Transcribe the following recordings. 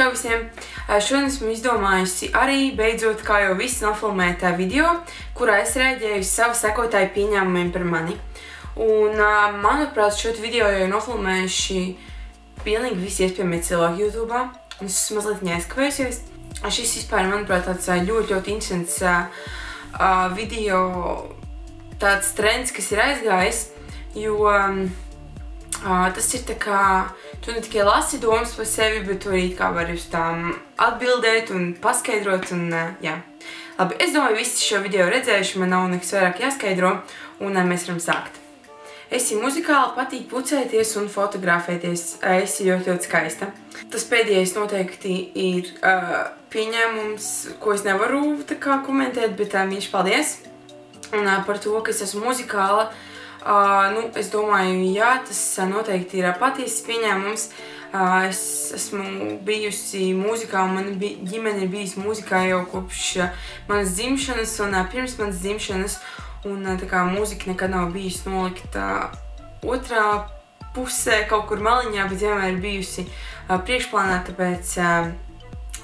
Čau visiem! Šodien esmu izdomājusi arī beidzot, kā jau viss, nofilmēt video, kurā es reaģēju uz savu sekotāju pieņēmumiem par mani. Un, manuprāt, šo video jau nofilmējuši pilnīgi visi iespējamie cilvēki YouTube. Es esmu mazliet aizkavējusies. Šis vispār, manuprāt, tāds ļoti interesants video, tāds trends, kas ir aizgājis, jo tas ir tā kā, tu ne tikai lasi domas par sevi, bet tu arī kā vari uz tām atbildēt un paskaidrot un, jā. Labi, es domāju, visi šo video redzējuši, man nav nekas vairāk jāskaidro, un mēs varam sākt. Esi muzikāli, patīk pucēties un fotografēties, esi ļoti skaista. Tas pēdējais noteikti ir pieņēmums, ko es nevaru tā kā komentēt, bet mīļš paldies. Un par to, ka es esmu muzikāla, es domāju, jā, tas noteikti ir patiesas pieņēmums. Es esmu bijusi mūzikā, un mana ģimene ir bijusi mūzikā jau kopš manas dzimšanas un pirms manas dzimšanas. Un tā kā mūzika nekad nav bijusi nolikta otrā pusē, kaut kur maliņā, bet vienmēr ir bijusi priekšplānā, tāpēc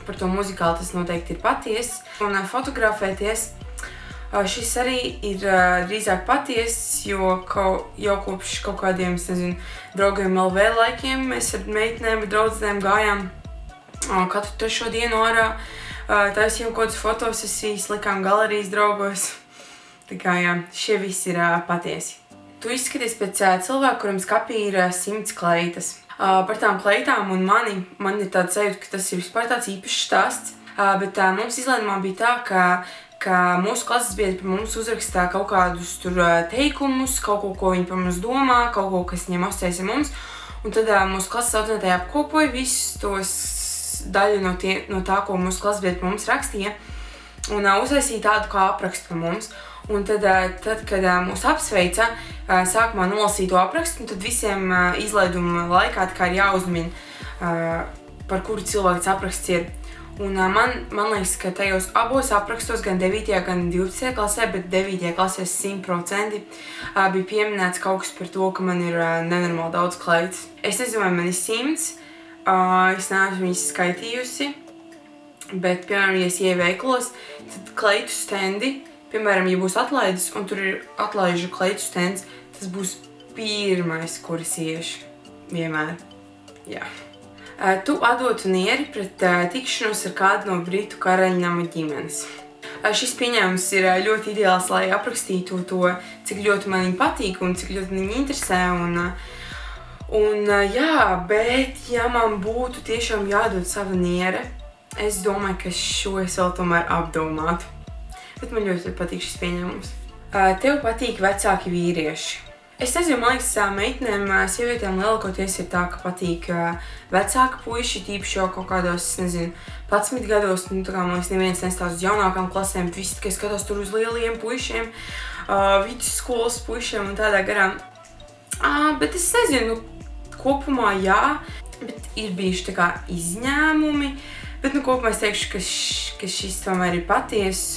par to muzikāli tas noteikti ir patiess. Un fotografēties. Šis arī ir drīzāk patiess, jo jau kopš kaut kādiem, es nezinu, draugiem LV laikiem mēs ar meitenēm, draudzenēm gājām katru trešo dienu ārā, taisījām kaut kādas fotosesijas, likām galerijas draugos. Tā kā jā, šie visi ir patiesi. Tu izskaties pēc cilvēka, kuram skapī ir 100 kleitas. Par tām kleitām un man ir tāds sajūta, ka tas ir vispār tāds īpašs stāsts, bet mums izlēmumā bija tā, ka mūsu klases biedri par mums uzrakstā kaut kādus tur teikumus, kaut ko viņi par mums domā, kaut ko, kas viņiem asociējas ar mums. Un tad mūsu klases audzinātāji apkopoja visus tos daļu no tā, ko mūsu klases biedri par mums rakstīja, un uzraisīja tādu kā aprakstu par mums. Un tad, kad mūs apsveica, sākumā nolasīja to aprakstu, un tad visiem izlaiduma laikā tā kā ir jāuzmin, par kuru cilvēks apraksts ir. Un man liekas, ka tajos abos aprakstos, gan 9. gan 12. klasē, bet 9. klasē 100% bija pieminēts kaut kas par to, ka man ir nenormāli daudz kleitas. Es nezinu, vai man ir 100, es neesmu viņas skaitījusi, bet, piemēram, ja es ieju veikalos, tad kleitu stendi, piemēram, ja būs atlaides un tur ir atlaižu kleitu stends, tas būs pirmais, kuras iešu vienmēr. Jā. Tu atdotu nieri pret tikšanos ar kādu no Britu karaļnama ģimenes. Šis pieņēmums ir ļoti ideāls, lai aprakstītu to, cik ļoti man viņa patīk un cik ļoti viņa interesē. Jā, bet ja man būtu tiešām jādod sava niere, es domāju, ka šo es vēl tomēr apdomātu. Bet man ļoti patīk šis pieņēmums. Tev patīk vecāki vīrieši. Es nezinu, man liekas, meitenēm, sievietēm lielākoties ir tā, ka patīk vecāki puiši, tīpaši jau kaut kādos, nezinu, 11 gados, tā kā, man liekas, neviens nestāv uz jaunākām klasēm, bet visi tikai skatās tur uz lielajiem puišiem, vidusskolas puišiem un tādā garā. Bet es nezinu, kopumā jā, bet ir bijuši tā kā izņēmumi. Bet, kopumā es teikšu, ka šis tomēr ir patiess,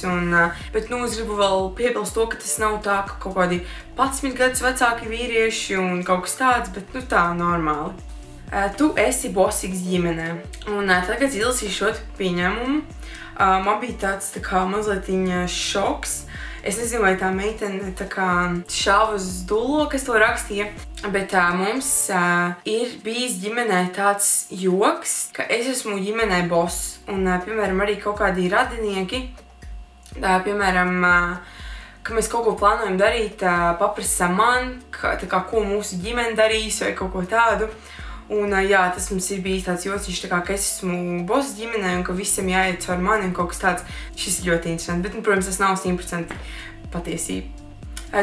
bet, es gribu vēl piebilst to, ka tas nav tā, ka kaut kādi 11 gadus vecāki vīrieši un kaut kas tāds, bet, tā, normāli. Tu esi bosīgs ģimenē, un tad, kad izlasīju šo pieņēmumu, man bija tāds tā kā mazliet šoks. Es nezinu, vai tā meitene tā kā šāva uz dullo, kas to rakstīja, bet mums ir bijis ģimenē tāds joks, ka es esmu ģimenē boss, un, piemēram, arī kaut kādi radinieki, piemēram, ka mēs kaut ko plānojam darīt, paprasa man, ko mūsu ģimene darīs vai kaut ko tādu. Un jā, tas mums ir bijis tāds jociņš, ka es esmu boss ģimenē un ka visam jāiet caur mani un kaut kas tāds. Šis ir ļoti interesanti, bet, protams, tas nav 100% patiesība.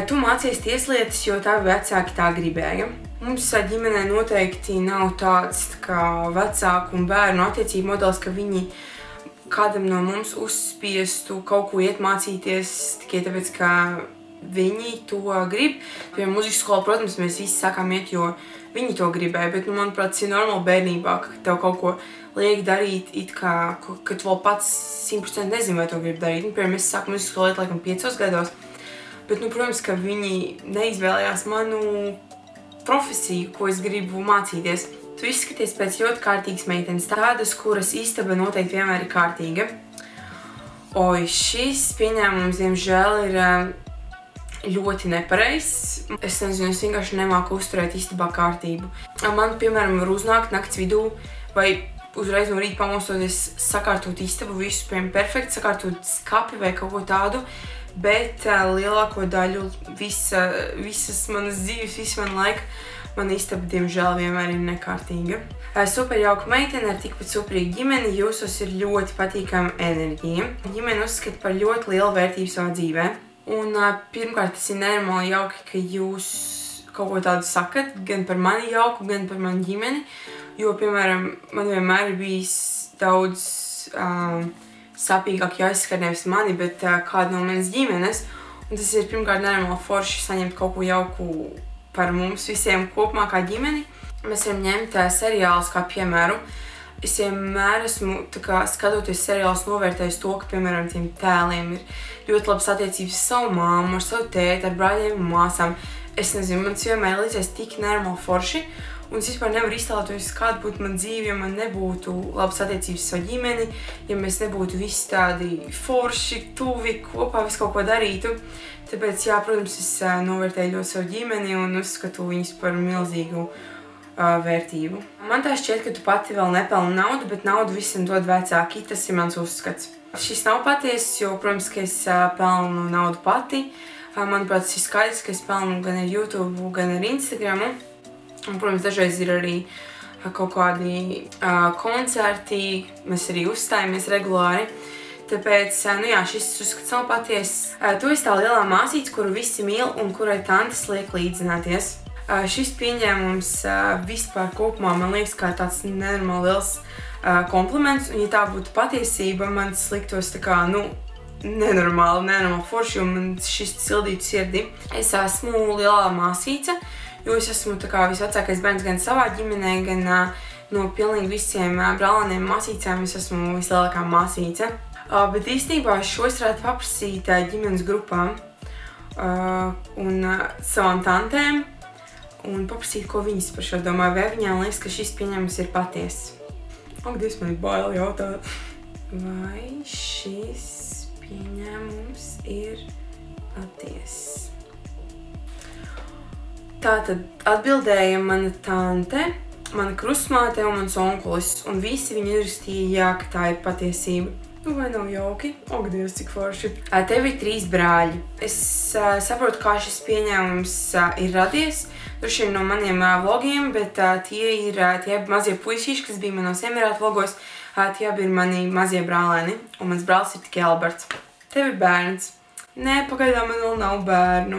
Tu mācies tieslietas, jo tavi vecāki tā gribēja. Mums ģimenē noteikti nav tāds kā vecāku un bērnu attiecību modelis, ka viņi kādam no mums uzspiestu kaut ko iet mācīties tikai tāpēc, ka viņi to grib. Piemēram, mūzikas skolā, protams, mēs visi sākām iet, jo viņi to gribēja, bet, manuprāt, tas ir normāli bērnībā, ka tev kaut ko liek darīt, it kā, ka tu vēl pats 100% nezini, vai to grib darīt. Piemēram, es sāku mūzikas skolā iet laikam 5 gados, bet, protams, ka viņi neizvēlējās manu profesiju, ko es gribu mācīties. Tu izskaties pēc ļoti kārtīgas meitenes, tādas, kuras istaba noteikti vienmēr ir kārtīga. Oi, šis pieņēmums, diemžēl, ir ļoti nepareizs. Es nezinu, es vienkārši nemāku uzturēt istabā kārtību. Man, piemēram, var uznākt nakts vidū vai uzreiz no rīta pamostoties sakārtot istabu, visu, piemēram, perfekti, sakārtot skapi vai kaut ko tādu, bet lielāko daļu visas manas dzīves, visu manu laiku, mana istaba, diemžēl, vienmēr ir nekārtīga. Super jauka meitene ar tikpat superīgu ģimeni, jūsos ir ļoti patīkama enerģija. Ģimeni uzskata par ļoti lielu vērtību savā dzīvē. Un pirmkārt, tas ir nenormāli jauki, ka jūs kaut ko tādu sakat, gan par mani jauku, gan par manu ģimeni. Jo, piemēram, man vienmēr ir bijis daudz sāpīgāk jāizskar nevis mani, bet kādu no manas ģimenes. Un tas ir pirmkārt nenormāli forši saņemt kaut ko jauku par mums visiem kopumā kā ģimeni. Mēs varam ņemt seriālus kā piemēru. Es vienmēr esmu, skatoties seriālus, novērtējis to, ka, piemēram, tiem tēliem ir ļoti labas attiecības ar savu māmu, ar savu tēti, ar brāļiem un māsām. Es nezinu, man tas vienmēr liekas tik nenormāli forši. Un es vispār nevaru iztēloties, kāda būtu mana dzīve, ja man nebūtu labas attiecības ar savu ģimeni, ja mēs nebūtu visi tādi forši, tuvi, kopā visu kaut ko darītu. Tāpēc, jā, protams, es novērtēju ļoti savu ģimeni un uzskatu viņus par milzīgu vērtību. Man tā šķiet, ka tu pati vēl nepelni naudu, bet naudu visiem dod vecāki. Tas ir mans uzskats. Šis nav patiesis, jo, protams, ka es pelnu naudu pati. Manuprāt, tas ir skaidrs, ka es pelnu gan ar YouTube, gan ar Instagramu. Un, protams, dažreiz ir arī kaut kādi koncerti, mēs arī uzstājamies regulāri. Tāpēc, nu jā, šis uzskats nav patiess. Tu esi tā lielā māsīca, kuru visi mīl un kurai tantes liek līdzināties. Šis pieņēmums vispār kopumā man liekas kā tāds nenormāli liels kompliments. Un, ja tā būtu patiesība, man tas liktos tā kā, nu, nenormāli forši un man šis sildītu sirdi. Es esmu lielā māsīca, jo es esmu tā kā visvecākais bērns gan savā ģimenē, gan no pilnīgi visiem brālēniem māsīcām es esmu vislielākā māsīca. Bet īstenībā šo es varētu paprasīt ģimenes grupām un savām tantēm un paprasīt, ko viņas par šo domā, vai viņām liekas, ka šis pieņēmums ir patiess. Ak, Dievs, man ir bail jautāt. Vai šis pieņēmums ir patiess? Tātad atbildēja mana tante, mana krustmāte un mans onkulis, un visi viņi uzrakstīja, jā, ka tā ir patiesība. Nu, vai nav jauki? Ak, Dievs, cik forši. Tev ir 3 brāļi. Es saprotu, kā šis pieņēmums ir radies. Droši vien no maniem vlogiem, bet tie mazie puisīši, kas bija manos Emirātu vlogos, tie abi ir mani mazie brālēni, un mans brālis ir tikai Alberts. Tev ir bērns. Nē, pagaidām man vēl nav bērnu.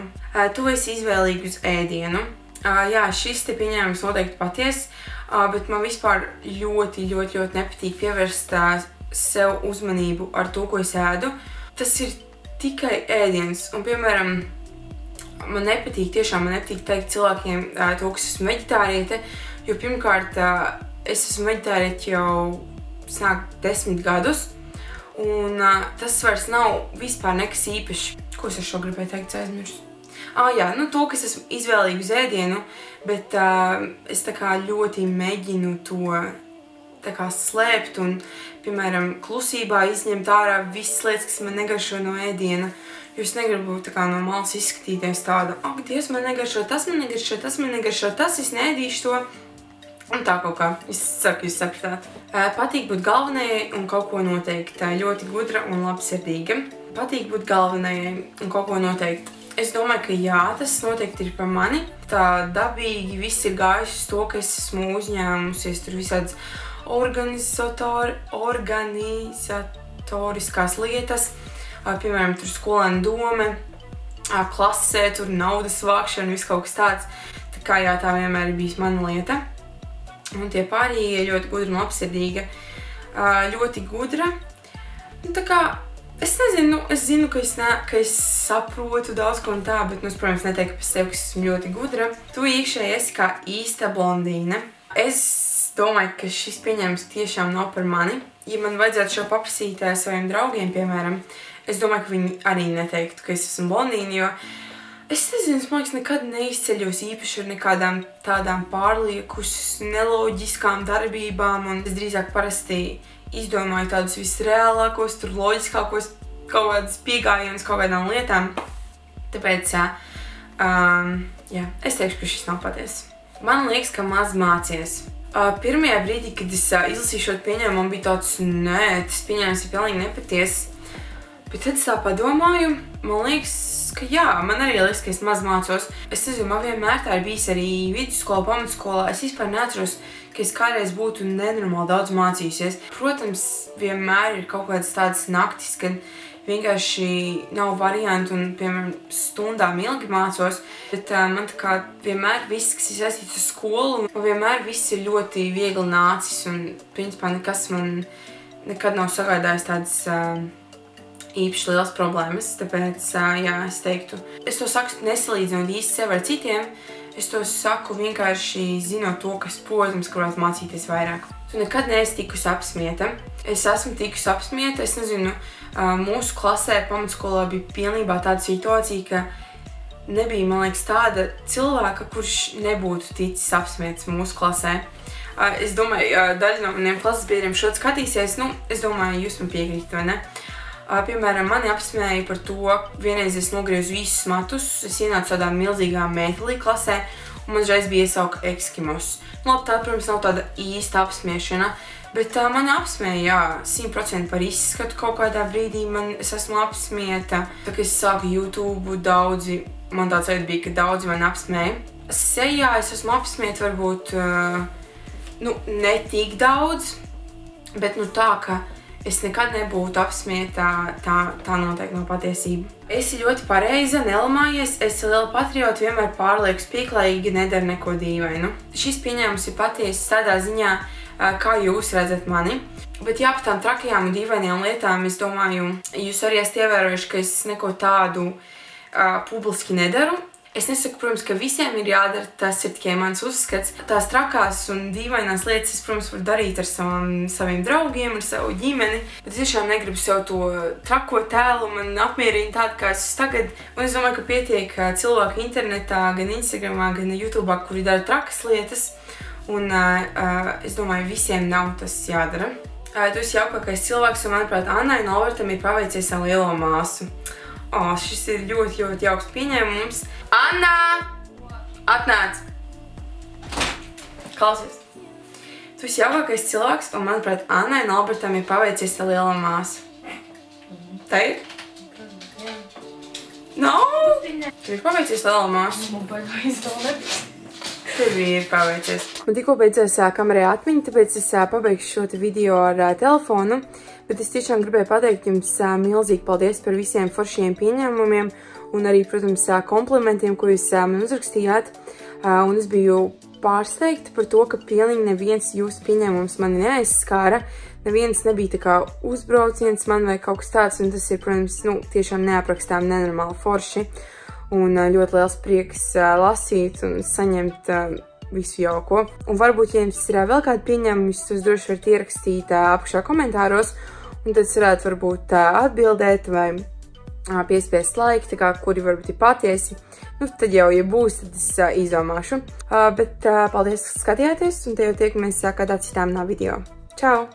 Tu esi izvēlīgi uz ēdienu. Jā, šis te pieņēmums noteikti patiess, bet man vispār ļoti nepatīk pievērst sev uzmanību ar to, ko es ēdu. Tas ir tikai ēdiens, un, piemēram, man nepatīk teikt cilvēkiem to, ka es esmu veģetāriete, jo pirmkārt es esmu veģetāriete jau snāk 10 gadus, un tas vairs nav vispār nekas īpašs. Ko es ar šo gribēju teikt, aizmirsu? Jā, nu to, ka es esmu izvēlīgi uz ēdienu, bet es tā kā ļoti mēģinu to tā kā slēpt un, piemēram, klusībā izņemt ārā visas lietas, kas man negaršo no ēdiena. Jo es negribu tā kā no malas izskatīties tāda, ak, Dievs, man negaršo tas, man negaršo tas, es neēdīšu to. Un tā kaut kā. Es ceru, ka jūs sapratāt. Patīk būt galvenajai un kaut ko noteikt. Ļoti gudra un labsirdīga. Patīk būt galvenajai un kaut ko noteikt. Es domāju, ka jā, tas noteikti ir par mani. Tā dabīgi viss ir gājis uz to, ka es esmu uzņēmusies tur visādas organizatoriskās lietas. Piemēram, tur skolēnu dome, klasē, tur naudas vākšana, viss kaut kas tāds. Tā kā jā, tā vienmēr ir bijis mana lieta. Un tie pārējie ļoti gudra un labsirdīga. Ļoti gudra. Nu, tā kā es nezinu, es zinu, ka es saprotu daudz ko un tā, bet, nu, es, protams, neteiktu par sevi, ka esmu ļoti gudra. Tu iekšēji esi kā īsta blondīne. Es domāju, ka šis pieņēmums tiešām nav par mani. Ja man vajadzētu šo paprasīt saviem draugiem, piemēram, es domāju, ka viņi arī neteiktu, ka es esmu blondīne, jo Es nezinu, es man liekas, nekad neizceļos īpaši ar nekādām tādām pārliekus, neloģiskām darbībām, un es drīzāk parasti izdomāju tādus visreālākos, tur loģiskākos kaut kādus pieejams kaut kādām lietām. Tāpēc, jā, es teikšu, ka šis nav patiess. Man liekas, ka maz mācies. Pirmajā brīdī, kad es izlasīju šo pieņēmumu, man bija tāds, nē, tas pieņēmums ir pilnīgi nepatiess. Bet tad es tā padomāju, man liekas, ka jā, man arī liekas, ka es maz mācos. Es nezinu, man vienmēr tā ir bijis arī vidusskolā, pamatskolā. Es vispār neatceros, ka es kādreiz būtu nenormāli daudz mācījusies. Protams, vienmēr ir kaut kādas tādas naktis, kad vienkārši nav variantu un, piemēram, stundām ilgi mācos. Bet man tā kā vienmēr viss, kas ir saistīts ar skolu, man vienmēr viss ir ļoti viegli nācis. Un, principā, nekas man nekad nav sagādājis tādas īpaši liels problēmas, tāpēc, jā, es teiktu. Es to saku nesalīdzinot īsti sev ar citiem, es to saku vienkārši zinot to, kas, protams, ka varētu mācīties vairāk. Tu nekad neesi tikusi apsmieta. Es esmu tikusi apsmieta, es nezinu, mūsu klasē pamatskolā bija pilnībā tāda situācija, ka nebija, man liekas, tāda cilvēka, kurš nebūtu ticis apsmiets mūsu klasē. Es domāju, daļa no maniem klases biedriem šo skatīsies, nu, es domāju, jūs man piekrītat, vai ne? Piemēram, mani apsmēja par to, vienreiz es nogriezu visus matus, es ienācu tādā milzīgā metālī klasē, un man uzreiz bija iesauka Ekskimos. Nu, labi, tā, protams, nav tāda īsta apsmiešana, bet mani apsmēja, jā, 100% par izskatu kaut kādā brīdī es esmu apsmieta. Tā, ka es sāku YouTube, man tāds veids bija, ka daudzi mani apsmēja. Sejā es esmu apsmieta varbūt, nu, ne tik daudz, bet, nu, tā, ka es nekad nebūtu apsmieta, tā noteikti nav patiesība. Esi ļoti pareiza, nelamājies, esi liela patriota, vienmēr pārlieku pieklājīgi, nedara neko dīvainu. Šis pieņēmums ir patiesas tādā ziņā, kā jūs redzat mani. Bet jā, par tām trakajām un dīvainajām lietām, es domāju, jūs arī esat ievērojuši, ka es neko tādu publiski nedaru. Es nesaku, protams, ka visiem ir jādara, tas ir tikai mans uzskats. Tās trakās un dīvainās lietas es, protams, varu darīt ar saviem draugiem, ar savu ģimeni, bet es tiešām negribu sev to trako tēlu, man apmierina tādu, kā es tagad. Un es domāju, ka pietiek cilvēku internetā, gan Instagramā, gan YouTube'ā, kuri dara trakas lietas, un es domāju, visiem nav tas jādara. Tu esi jaukākais cilvēks, un, manuprāt, Annai un Albertam ir paveicies ar lielo māsu. Šis ir ļoti, ļoti jauks pieņēmums. Anna! Atnāc! Klausies. Tu esi jaukākais cilvēks, un, manuprāt, Annai un Albertam ir paveicies ar lielo māsu. Tā ir? Nav? Tev ir paveicies ar lielo māsu? Man baigais vēl nebija. Tev ir paveicies. Man tikko beidzās kamerai atmiņa, tāpēc es pabeigšu šo video ar telefonu. Bet es tiešām gribēju pateikt jums milzīgi paldies par visiem foršiem pieņēmumiem un arī, protams, komplimentiem, ko jūs man uzrakstījāt. Un es biju pārsteigta par to, ka pilnīgi neviens jūsu pieņēmums mani neaizskāra. Neviens nebija tā kā uzbrauciens man vai kaut kas tāds, un tas ir, protams, nu, tiešām neaprakstām nenormāli forši. Un ļoti liels prieks lasīt un saņemt visu jauko. Un varbūt, ja jums ir vēl kādi pieņēmumi, jūs tos droši varat ierakstīt apakšā komentāros, un tad es varētu varbūt atbildēt vai piespiest laiku, tā kā kuri varbūt ir patiesi. Nu, tad jau, ja būs, tad es izdomāšu. Bet paldies, ka skatījāties, un te jau tiekamies kādā citām video. Čau!